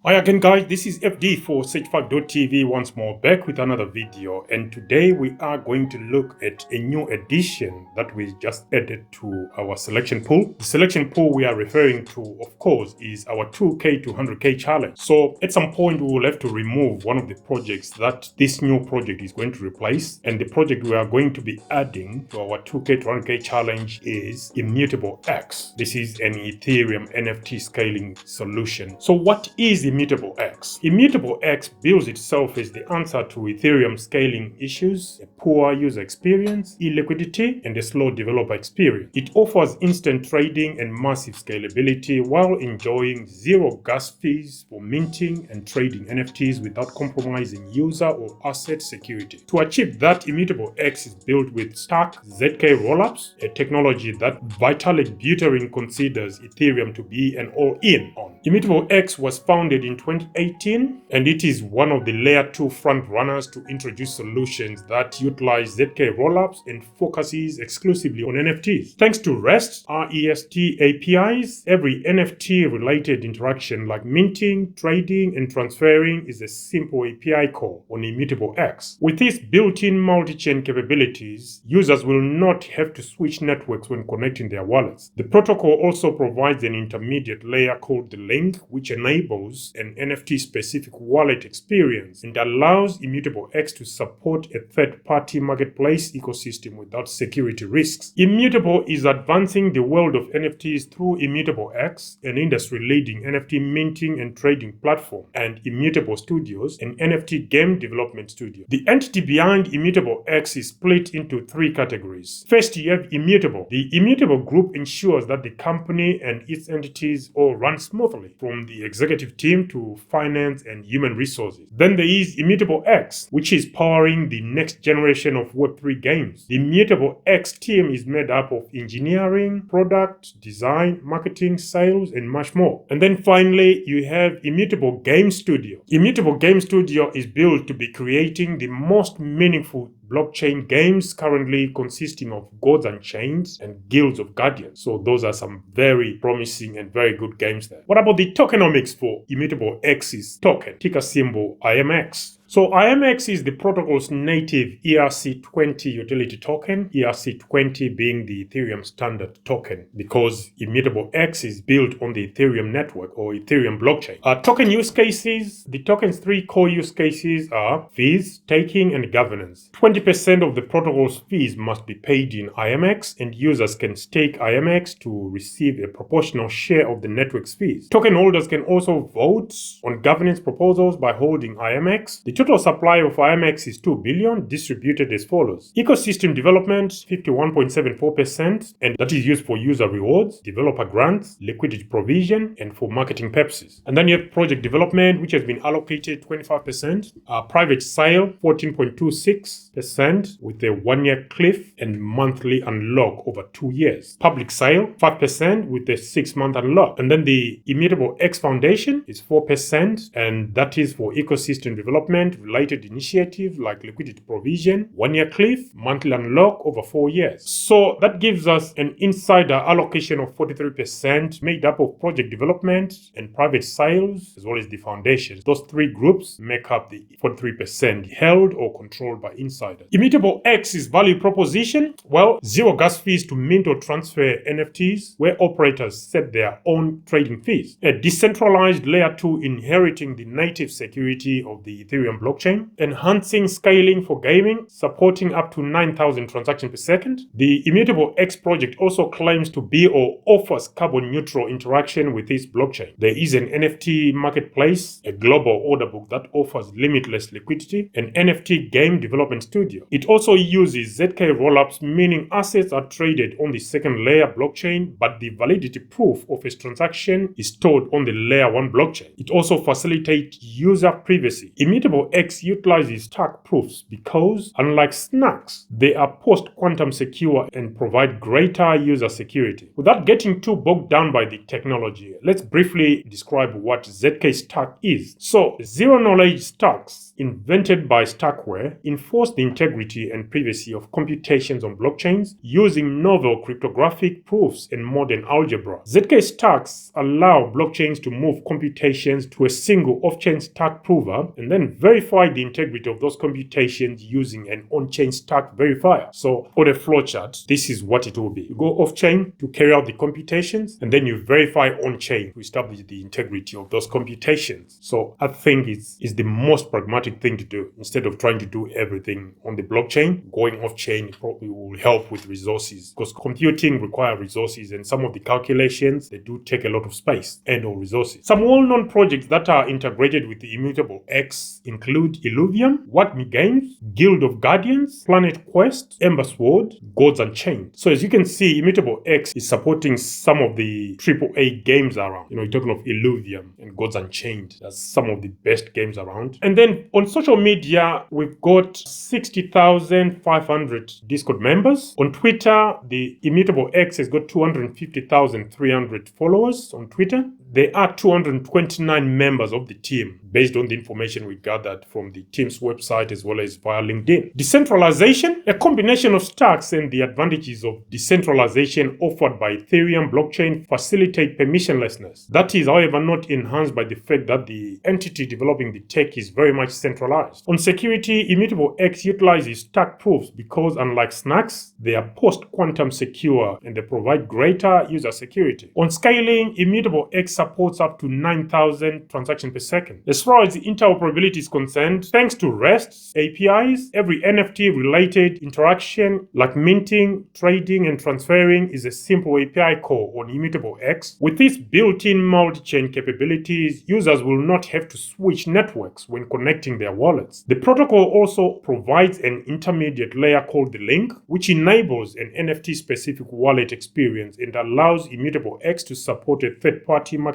Hi again guys, this is FD for Search5.tv once more, back with another video, and today we are going to look at a new addition that we just added to our selection pool. The selection pool we are referring to, of course, is our 2k to 100k challenge. So at some point we will have to remove one of the projects that this new project is going to replace, and the project we are going to be adding to our 2k to 100k challenge is Immutable X. This is an Ethereum NFT scaling solution. So what is Immutable X? Immutable X bills itself as the answer to Ethereum scaling issues, a poor user experience, illiquidity, and a slow developer experience. It offers instant trading and massive scalability while enjoying zero gas fees for minting and trading NFTs without compromising user or asset security. To achieve that, Immutable X is built with Stack zk-rollups, a technology that Vitalik Buterin considers Ethereum to be an all-in on. Immutable X was founded in 2018, and it is one of the Layer-2 front runners to introduce solutions that utilize ZK rollups and focuses exclusively on NFTs. Thanks to REST APIs, every NFT-related interaction like minting, trading, and transferring is a simple API call on Immutable X. With its built-in multi-chain capabilities, users will not have to switch networks when connecting their wallets. The protocol also provides an intermediate layer called the link, which enables an NFT-specific wallet experience and allows Immutable X to support a third-party marketplace ecosystem without security risks. Immutable is advancing the world of NFTs through Immutable X, an industry-leading NFT minting and trading platform, and Immutable Studios, an NFT game development studio. The entity behind Immutable X is split into three categories. First, you have Immutable. The Immutable group ensures that the company and its entities all run smoothly, from the executive team to finance and human resources. Then there is Immutable X, which is powering the next generation of Web3 games. The Immutable X team is made up of engineering, product, design, marketing, sales, and much more. And then finally, you have Immutable Game Studio. Immutable Game Studio is built to be creating the most meaningful blockchain games, currently consisting of Gods and Chains and Guilds of Guardians. So those are some very promising and very good games there. What about the tokenomics for Immutable X's token, ticker symbol IMX? So IMX is the protocol's native ERC20 utility token, ERC20 being the Ethereum standard token, because Immutable X is built on the Ethereum network or Ethereum blockchain. Token use cases, the token's three core use cases are fees, staking, and governance. 20% of the protocol's fees must be paid in IMX, and users can stake IMX to receive a proportional share of the network's fees. Token holders can also vote on governance proposals by holding IMX. The total supply of IMX is 2 billion, distributed as follows. Ecosystem development, 51.74%, and that is used for user rewards, developer grants, liquidity provision, and for marketing purposes. And then you have project development, which has been allocated 25%. Private sale, 14.26%, with a 1-year cliff and monthly unlock over 2 years. Public sale, 5%, with a 6-month unlock. And then the Immutable X Foundation is 4%, and that is for ecosystem development, related initiative like liquidity provision, 1-year cliff, monthly unlock over 4 years. So that gives us an insider allocation of 43% made up of project development and private sales, as well as the foundations. Those three groups make up the 43% held or controlled by insiders. Immutable X's value proposition, well, zero gas fees to mint or transfer NFTs, where operators set their own trading fees. A decentralized layer 2 inheriting the native security of the Ethereum blockchain, enhancing scaling for gaming, supporting up to 9,000 transactions per second. The Immutable X project also claims to be or offers carbon neutral interaction with its blockchain. There is an NFT marketplace, a global order book that offers limitless liquidity, an NFT game development studio. It also uses ZK rollups, meaning assets are traded on the second layer blockchain, but the validity proof of a transaction is stored on the layer 1 blockchain. It also facilitates user privacy. Immutable Immutable X utilizes stack proofs because, unlike snacks, they are post-quantum secure and provide greater user security. Without getting too bogged down by the technology, let's briefly describe what ZK stack is. So, zero-knowledge stacks, invented by Stackware, enforce the integrity and privacy of computations on blockchains using novel cryptographic proofs and modern algebra. ZK stacks allow blockchains to move computations to a single off-chain stack prover and then verify the integrity of those computations using an on-chain stack verifier. So, for the flowchart, this is what it will be. You go off-chain to carry out the computations, and then you verify on-chain to establish the integrity of those computations. So, I think it's the most pragmatic thing to do. Instead of trying to do everything on the blockchain, going off-chain probably will help with resources, because computing requires resources, and some of the calculations, they do take a lot of space and or resources. Some well-known projects that are integrated with the Immutable X include Illuvium, What Me Games, Guild of Guardians, Planet Quest, Ember Sword, Gods Unchained. So as you can see, Immutable X is supporting some of the AAA games around. You're talking of Illuvium and Gods Unchained. That's some of the best games around. And then on social media, we've got 60,500 Discord members. On Twitter, the Immutable X has got 250,300 followers on Twitter. There are 229 members of the team based on the information we gathered from the team's website as well as via LinkedIn. Decentralization, a combination of stacks and the advantages of decentralization offered by Ethereum blockchain facilitate permissionlessness. That is, however, not enhanced by the fact that the entity developing the tech is very much centralized. On security, Immutable X utilizes stack proofs because, unlike snacks, they are post-quantum secure and they provide greater user security. On scaling, Immutable X supports up to 9,000 transactions per second. As far as the interoperability is concerned, thanks to REST APIs, every NFT-related interaction like minting, trading, and transferring is a simple API call on Immutable X. With its built-in multi-chain capabilities, users will not have to switch networks when connecting their wallets. The protocol also provides an intermediate layer called the link, which enables an NFT-specific wallet experience and allows Immutable X to support a third-party marketplace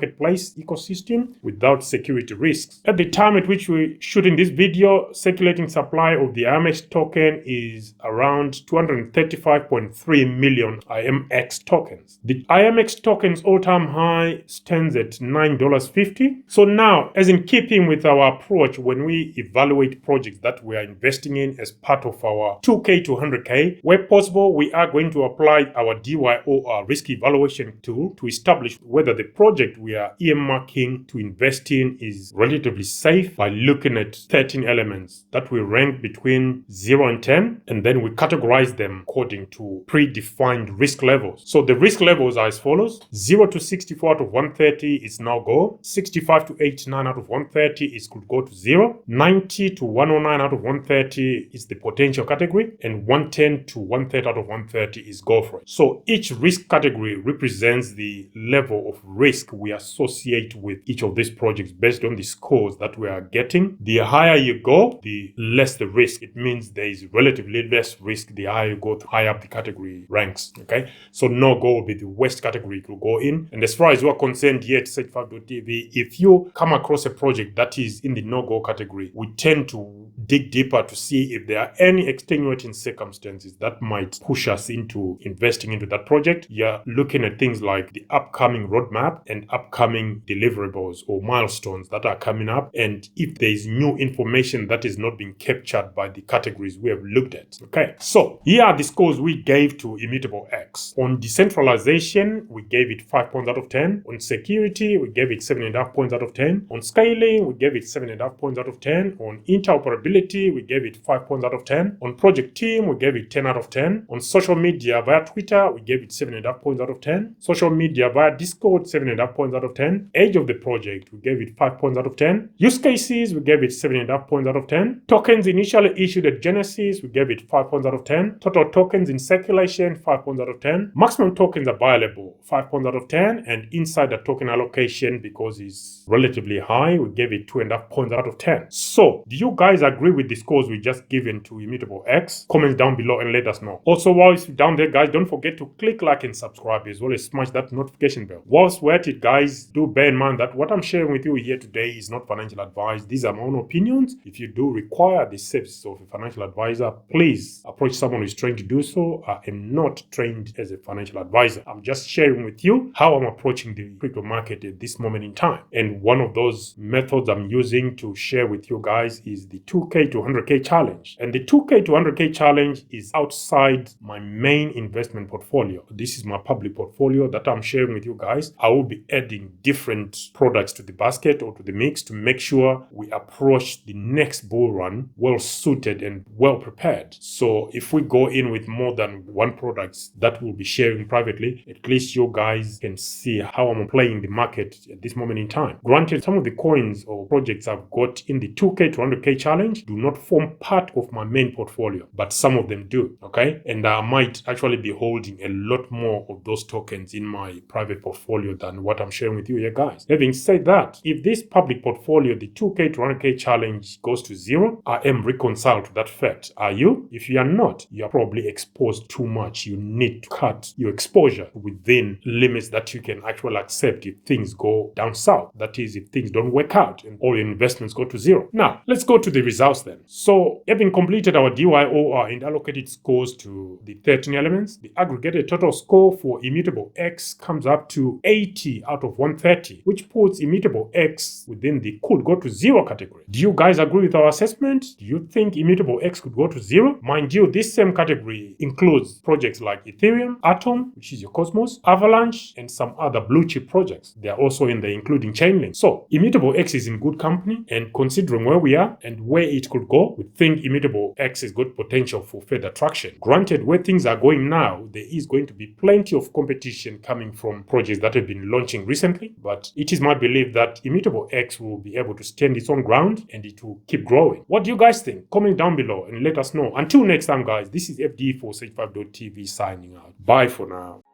ecosystem without security risks. At the time at which we're shooting this video, circulating supply of the IMX token is around 235.3 million IMX tokens. The IMX token's all-time high stands at $9.50. So now, as in keeping with our approach when we evaluate projects that we are investing in as part of our 2K to 100K, where possible, we are going to apply our DYOR risk evaluation tool to establish whether the project we are earmarking to invest in is relatively safe by looking at 13 elements that we rank between 0 and 10, and then we categorize them according to predefined risk levels. So the risk levels are as follows: 0 to 64 out of 130 is now go, 65 to 89 out of 130 is could go to 0, 90 to 109 out of 130 is the potential category, and 110 to 130 out of 130 is go for it. So each risk category represents the level of risk we associate with each of these projects based on the scores that we are getting. The higher you go, the less the risk. It means there is relatively less risk the higher you go, the higher up the category ranks. Okay, so no go will be the worst category to go in. And as far as you are concerned here at Search5.tv, if you come across a project that is in the no-go category, we tend to dig deeper to see if there are any extenuating circumstances that might push us into investing into that project. You're looking at things like the upcoming roadmap and upcoming deliverables or milestones that are coming up, and if there is new information that is not being captured by the categories we have looked at. Okay, so here are the scores we gave to Immutable X. On decentralization, we gave it 5 points out of 10. On security, we gave it 7.5 points out of 10. On scaling, we gave it 7.5 points out of 10. On interoperability, we gave it 5 points out of 10. On project team, we gave it 10 out of 10. On social media via Twitter, we gave it 7.5 points out of 10. Social media via Discord, 7.5 points out of 10. Age of the project, we gave it 5 points out of 10. Use cases, we gave it 7.5 points out of 10. Tokens initially issued at Genesis, we gave it 5 points out of 10. Total tokens in circulation, 5 points out of 10. Maximum tokens available, 5 points out of 10. And insider token allocation, because it's relatively high, we gave it 2.5 points out of 10. So, do you guys agree agree with the scores we just given to Immutable X? Comment down below and let us know. Also, whilst you're down there, guys, don't forget to click like and subscribe, as well as smash that notification bell. Whilst we're at it, guys, do bear in mind that what I'm sharing with you here today is not financial advice. These are my own opinions. If you do require the services of a financial advisor, please approach someone who is trained to do so. I am not trained as a financial advisor. I'm just sharing with you how I'm approaching the crypto market at this moment in time. And one of those methods I'm using to share with you guys is the 2K to 100K challenge. And the 2K to 100K challenge is outside my main investment portfolio. This is my public portfolio that I'm sharing with you guys. I will be adding different products to the basket or to the mix to make sure we approach the next bull run well suited and well prepared. So if we go in with more than one product that we'll be sharing privately, at least you guys can see how I'm playing the market at this moment in time. Granted, some of the coins or projects I've got in the 2K to 100K challenge do not form part of my main portfolio, but some of them do, okay? And I might actually be holding a lot more of those tokens in my private portfolio than what I'm sharing with you here, guys. Having said that, if this public portfolio, the 2K to 100K challenge, goes to zero, I am reconciled to that fact. Are you? If you are not, you are probably exposed too much. You need to cut your exposure within limits that you can actually accept if things go down south. That is, if things don't work out and all your investments go to zero. Now, let's go to the results then. So, having completed our DYOR and allocated scores to the 13 elements, the aggregated total score for Immutable X comes up to 80 out of 130, which puts Immutable X within the could go to zero category. Do you guys agree with our assessment? Do you think Immutable X could go to zero? Mind you, this same category includes projects like Ethereum, Atom, which is your Cosmos, Avalanche, and some other blue chip projects. They are also in there, including Chainlink. So, Immutable X is in good company, and considering where we are and where it could go, we think Immutable X has got potential for further traction. Granted, where things are going now, there is going to be plenty of competition coming from projects that have been launching recently, but it is my belief that Immutable X will be able to stand its own ground and it will keep growing. What do you guys think? Comment down below and let us know. Until next time, guys, this is FD for Sage5.tv signing out. Bye for now.